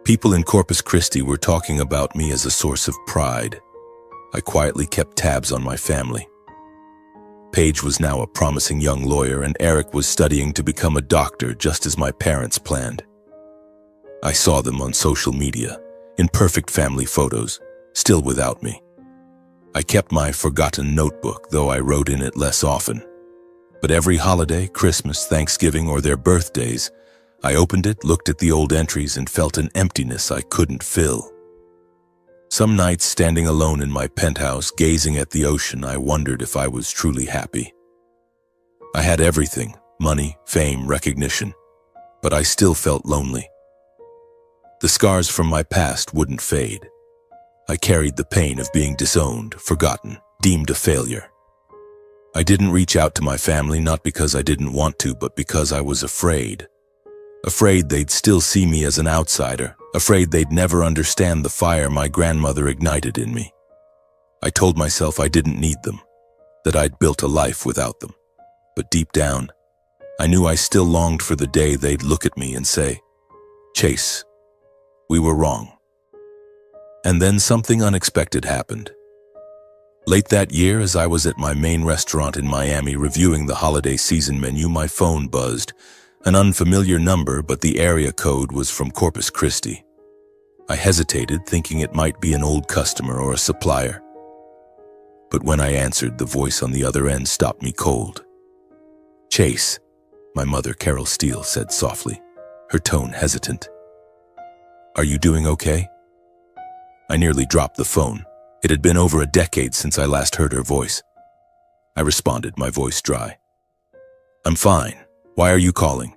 People in Corpus Christi were talking about me as a source of pride. I quietly kept tabs on my family. Paige was now a promising young lawyer, and Eric was studying to become a doctor, just as my parents planned. I saw them on social media, in perfect family photos, still without me. I kept my forgotten notebook, though I wrote in it less often. But every holiday, Christmas, Thanksgiving, or their birthdays, I opened it, looked at the old entries, and felt an emptiness I couldn't fill. Some nights, standing alone in my penthouse, gazing at the ocean, I wondered if I was truly happy. I had everything: money, fame, recognition, but I still felt lonely. The scars from my past wouldn't fade. I carried the pain of being disowned, forgotten, deemed a failure. I didn't reach out to my family, not because I didn't want to, but because I was afraid. Afraid they'd still see me as an outsider, afraid they'd never understand the fire my grandmother ignited in me. I told myself I didn't need them, that I'd built a life without them. But deep down, I knew I still longed for the day they'd look at me and say, "Chase, we were wrong." And then something unexpected happened. Late that year, as I was at my main restaurant in Miami reviewing the holiday season menu, my phone buzzed. An unfamiliar number, but the area code was from Corpus Christi. I hesitated, thinking it might be an old customer or a supplier. But when I answered, the voice on the other end stopped me cold. "Chase," my mother, Carol Steele, said softly, her tone hesitant. "Are you doing okay?" I nearly dropped the phone. It had been over a decade since I last heard her voice. I responded, my voice dry. "I'm fine. Why are you calling?"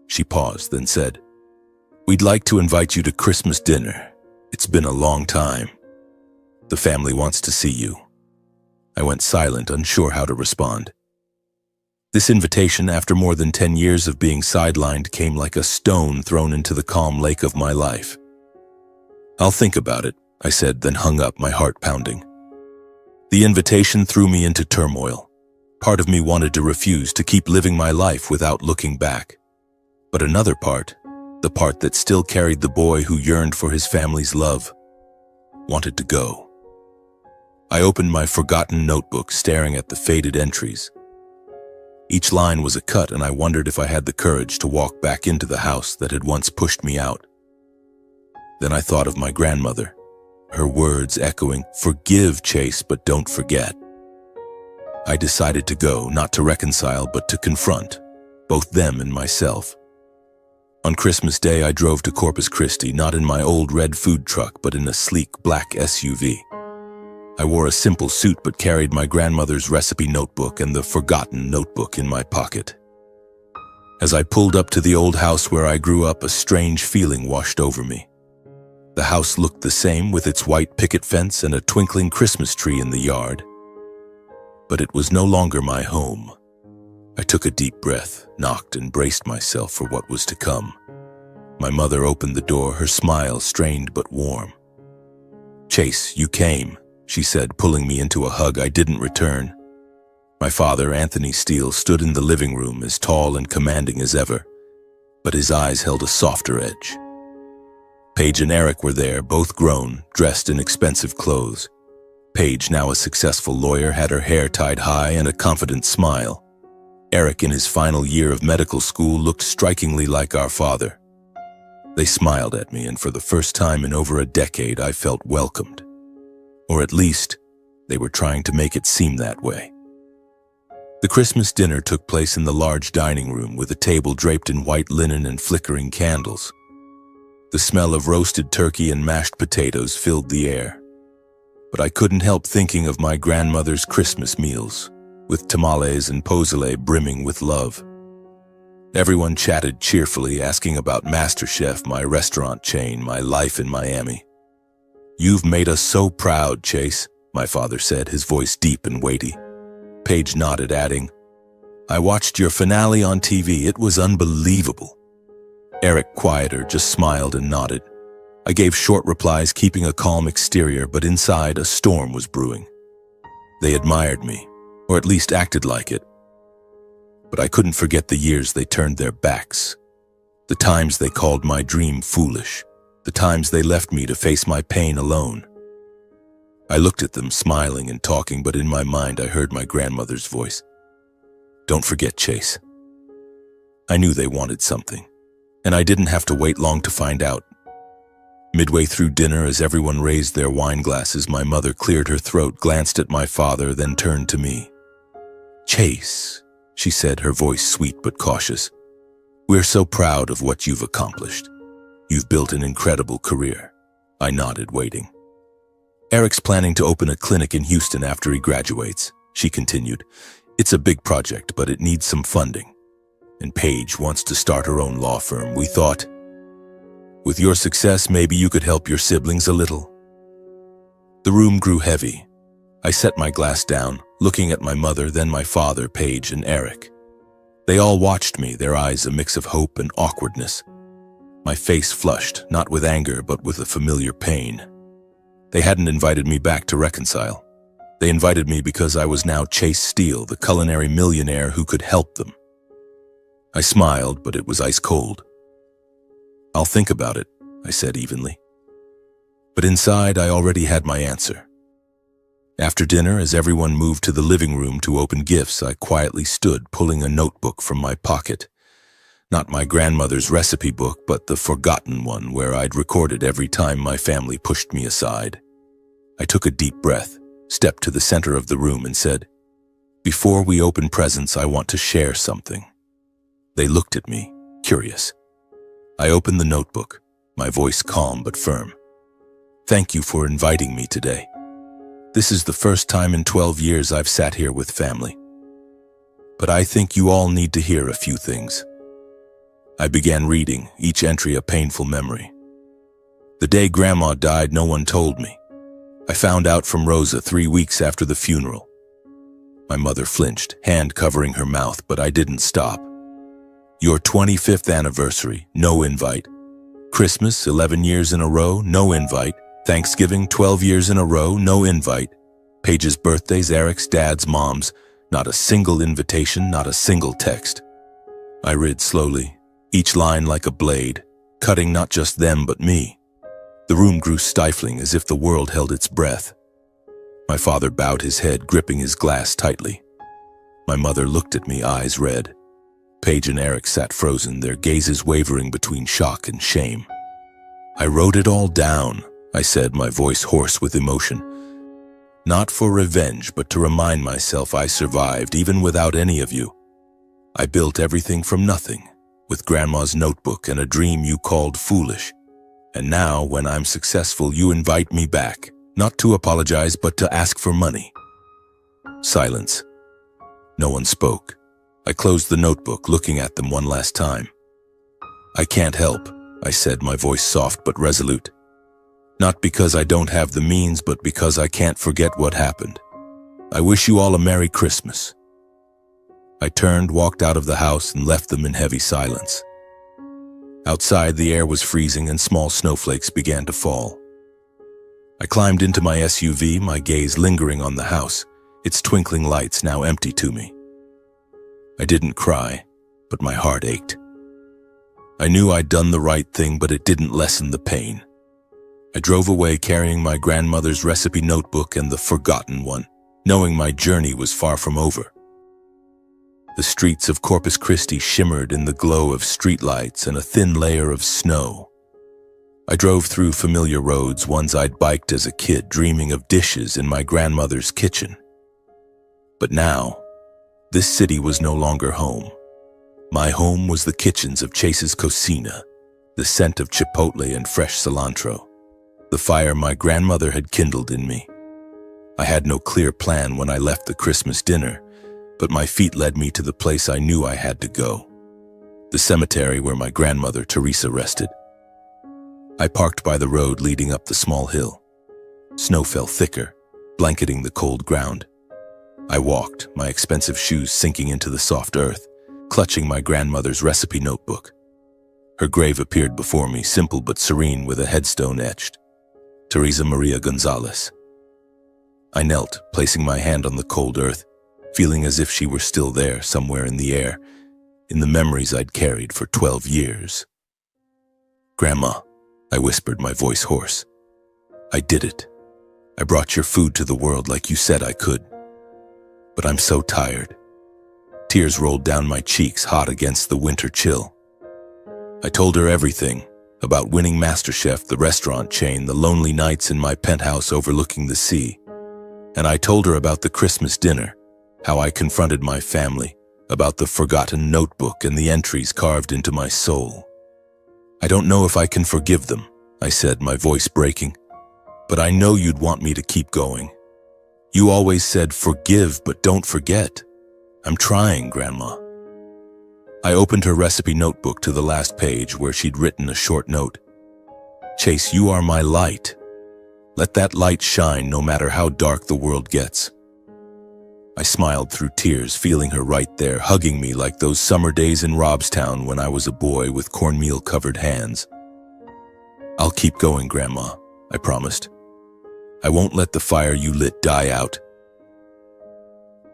She paused, then said, "We'd like to invite you to Christmas dinner. It's been a long time. The family wants to see you." I went silent, unsure how to respond. This invitation, after more than 10 years of being sidelined, came like a stone thrown into the calm lake of my life. "I'll think about it," I said, then hung up, my heart pounding. The invitation threw me into turmoil. Part of me wanted to refuse, to keep living my life without looking back. But another part, the part that still carried the boy who yearned for his family's love, wanted to go. I opened my forgotten notebook, staring at the faded entries. Each line was a cut, and I wondered if I had the courage to walk back into the house that had once pushed me out. Then I thought of my grandmother, her words echoing, "Forgive, Chase, but don't forget." I decided to go, not to reconcile, but to confront, both them and myself. On Christmas Day, I drove to Corpus Christi, not in my old red food truck, but in a sleek black SUV. I wore a simple suit, but carried my grandmother's recipe notebook and the forgotten notebook in my pocket. As I pulled up to the old house where I grew up, a strange feeling washed over me. The house looked the same, with its white picket fence and a twinkling Christmas tree in the yard. But it was no longer my home. I took a deep breath, knocked, and braced myself for what was to come. My mother opened the door, her smile strained but warm. "Chase, you came," she said, pulling me into a hug I didn't return. My father, Anthony Steele, stood in the living room, as tall and commanding as ever, but his eyes held a softer edge. Paige and Eric were there, both grown, dressed in expensive clothes. Paige, now a successful lawyer, had her hair tied high and a confident smile. Eric, in his final year of medical school, looked strikingly like our father. They smiled at me, and for the first time in over a decade, I felt welcomed. Or at least, they were trying to make it seem that way. The Christmas dinner took place in the large dining room with a table draped in white linen and flickering candles. The smell of roasted turkey and mashed potatoes filled the air. But I couldn't help thinking of my grandmother's Christmas meals, with tamales and pozole brimming with love. Everyone chatted cheerfully, asking about MasterChef, my restaurant chain, my life in Miami. "You've made us so proud, Chase," my father said, his voice deep and weighty. Paige nodded, adding, "I watched your finale on TV. It was unbelievable." Eric, quieter, just smiled and nodded. I gave short replies, keeping a calm exterior, but inside a storm was brewing. They admired me, or at least acted like it. But I couldn't forget the years they turned their backs, the times they called my dream foolish, the times they left me to face my pain alone. I looked at them, smiling and talking, but in my mind I heard my grandmother's voice. "Don't forget, Chase." I knew they wanted something, and I didn't have to wait long to find out. Midway through dinner, as everyone raised their wine glasses, my mother cleared her throat, glanced at my father, then turned to me. "Chase," she said, her voice sweet but cautious, "we're so proud of what you've accomplished. You've built an incredible career." I nodded, waiting. "Eric's planning to open a clinic in Houston after he graduates," she continued. "It's a big project, but it needs some funding. And Paige wants to start her own law firm. We thought, with your success, maybe you could help your siblings a little." The room grew heavy. I set my glass down, looking at my mother, then my father, Paige, and Eric. They all watched me, their eyes a mix of hope and awkwardness. My face flushed, not with anger, but with a familiar pain. They hadn't invited me back to reconcile. They invited me because I was now Chase Steele, the culinary millionaire who could help them. I smiled, but it was ice cold. "I'll think about it," I said evenly. But inside, I already had my answer. After dinner, as everyone moved to the living room to open gifts, I quietly stood, pulling a notebook from my pocket. Not my grandmother's recipe book, but the forgotten one where I'd recorded every time my family pushed me aside. I took a deep breath, stepped to the center of the room, and said, "Before we open presents, I want to share something." They looked at me, curious. I opened the notebook, my voice calm but firm. "Thank you for inviting me today. This is the first time in 12 years I've sat here with family. But I think you all need to hear a few things." I began reading, each entry a painful memory. The day Grandma died, no one told me. I found out from Rosa 3 weeks after the funeral. My mother flinched, hand covering her mouth, but I didn't stop. Your 25th anniversary, no invite. Christmas, 11 years in a row, no invite. Thanksgiving, 12 years in a row, no invite. Paige's birthdays, Eric's, Dad's, Mom's, not a single invitation, not a single text. I read slowly, each line like a blade, cutting not just them but me. The room grew stifling, as if the world held its breath. My father bowed his head, gripping his glass tightly. My mother looked at me, eyes red. Paige and Eric sat frozen, their gazes wavering between shock and shame. "I wrote it all down," I said, my voice hoarse with emotion. "Not for revenge, but to remind myself I survived, even without any of you. I built everything from nothing, with Grandma's notebook and a dream you called foolish. And now, when I'm successful, you invite me back, not to apologize, but to ask for money." Silence. No one spoke. I closed the notebook, looking at them one last time. "I can't help," I said, my voice soft but resolute. "Not because I don't have the means, but because I can't forget what happened. I wish you all a Merry Christmas." I turned, walked out of the house, and left them in heavy silence. Outside, the air was freezing and small snowflakes began to fall. I climbed into my SUV, my gaze lingering on the house, its twinkling lights now empty to me. I didn't cry, but my heart ached. I knew I'd done the right thing, but it didn't lessen the pain. I drove away carrying my grandmother's recipe notebook and the forgotten one, knowing my journey was far from over. The streets of Corpus Christi shimmered in the glow of streetlights and a thin layer of snow. I drove through familiar roads, ones I'd biked as a kid, dreaming of dishes in my grandmother's kitchen. But now, this city was no longer home. My home was the kitchens of Chase's Cocina, the scent of chipotle and fresh cilantro, the fire my grandmother had kindled in me. I had no clear plan when I left the Christmas dinner, but my feet led me to the place I knew I had to go, the cemetery where my grandmother Teresa rested. I parked by the road leading up the small hill. Snow fell thicker, blanketing the cold ground. I walked, my expensive shoes sinking into the soft earth, clutching my grandmother's recipe notebook. Her grave appeared before me, simple but serene, with a headstone etched, Teresa Maria Gonzalez. I knelt, placing my hand on the cold earth, feeling as if she were still there, somewhere in the air, in the memories I'd carried for 12 years. "Grandma," I whispered, my voice hoarse. "I did it. I brought your food to the world like you said I could. But I'm so tired." Tears rolled down my cheeks, hot against the winter chill. I told her everything, about winning MasterChef, the restaurant chain, the lonely nights in my penthouse overlooking the sea. And I told her about the Christmas dinner, how I confronted my family, about the forgotten notebook and the entries carved into my soul. "I don't know if I can forgive them," I said, my voice breaking, "but I know you'd want me to keep going. You always said, forgive, but don't forget. I'm trying, Grandma." I opened her recipe notebook to the last page where she'd written a short note. "Chase, you are my light. Let that light shine no matter how dark the world gets." I smiled through tears, feeling her right there, hugging me like those summer days in Robstown when I was a boy with cornmeal-covered hands. "I'll keep going, Grandma," I promised. "I won't let the fire you lit die out."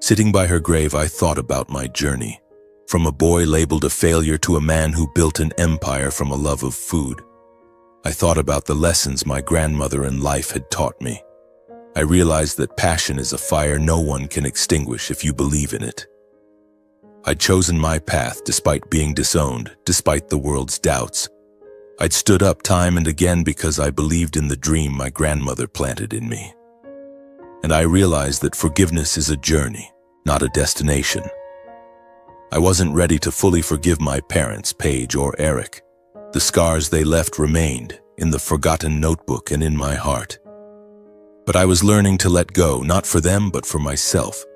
Sitting by her grave, I thought about my journey, from a boy labeled a failure to a man who built an empire from a love of food. I thought about the lessons my grandmother and life had taught me. I realized that passion is a fire no one can extinguish if you believe in it. I'd chosen my path despite being disowned, despite the world's doubts. I'd stood up time and again because I believed in the dream my grandmother planted in me. And I realized that forgiveness is a journey, not a destination. I wasn't ready to fully forgive my parents, Paige or Eric. The scars they left remained, in the forgotten notebook and in my heart. But I was learning to let go, not for them, but for myself.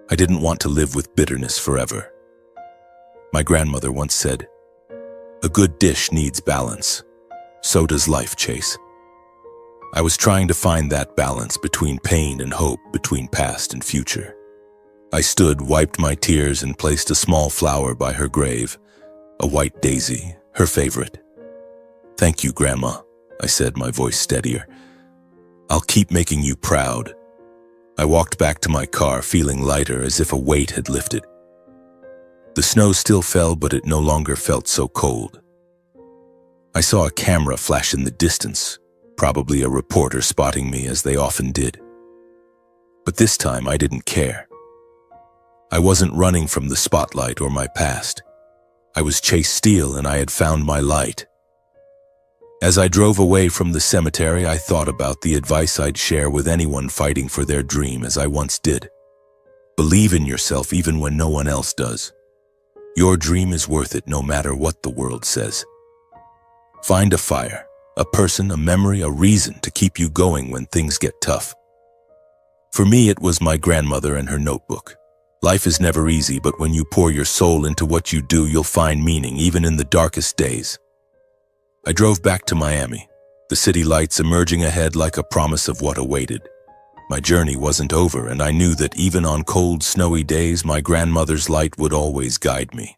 I didn't want to live with bitterness forever. My grandmother once said, "A good dish needs balance. So does life, Chase." I was trying to find that balance between pain and hope, between past and future. I stood, wiped my tears, and placed a small flower by her grave, a white daisy, her favorite. "Thank you, Grandma," I said, my voice steadier. "I'll keep making you proud." I walked back to my car, feeling lighter, as if a weight had lifted. The snow still fell, but it no longer felt so cold. I saw a camera flash in the distance, probably a reporter spotting me as they often did. But this time I didn't care. I wasn't running from the spotlight or my past. I was Chase Steele, and I had found my light. As I drove away from the cemetery, I thought about the advice I'd share with anyone fighting for their dream, as I once did. Believe in yourself even when no one else does. Your dream is worth it no matter what the world says. Find a fire, a person, a memory, a reason to keep you going when things get tough. For me, it was my grandmother and her notebook. Life is never easy, but when you pour your soul into what you do, you'll find meaning, even in the darkest days. I drove back to Miami, the city lights emerging ahead like a promise of what awaited. My journey wasn't over, and I knew that even on cold, snowy days, my grandmother's light would always guide me.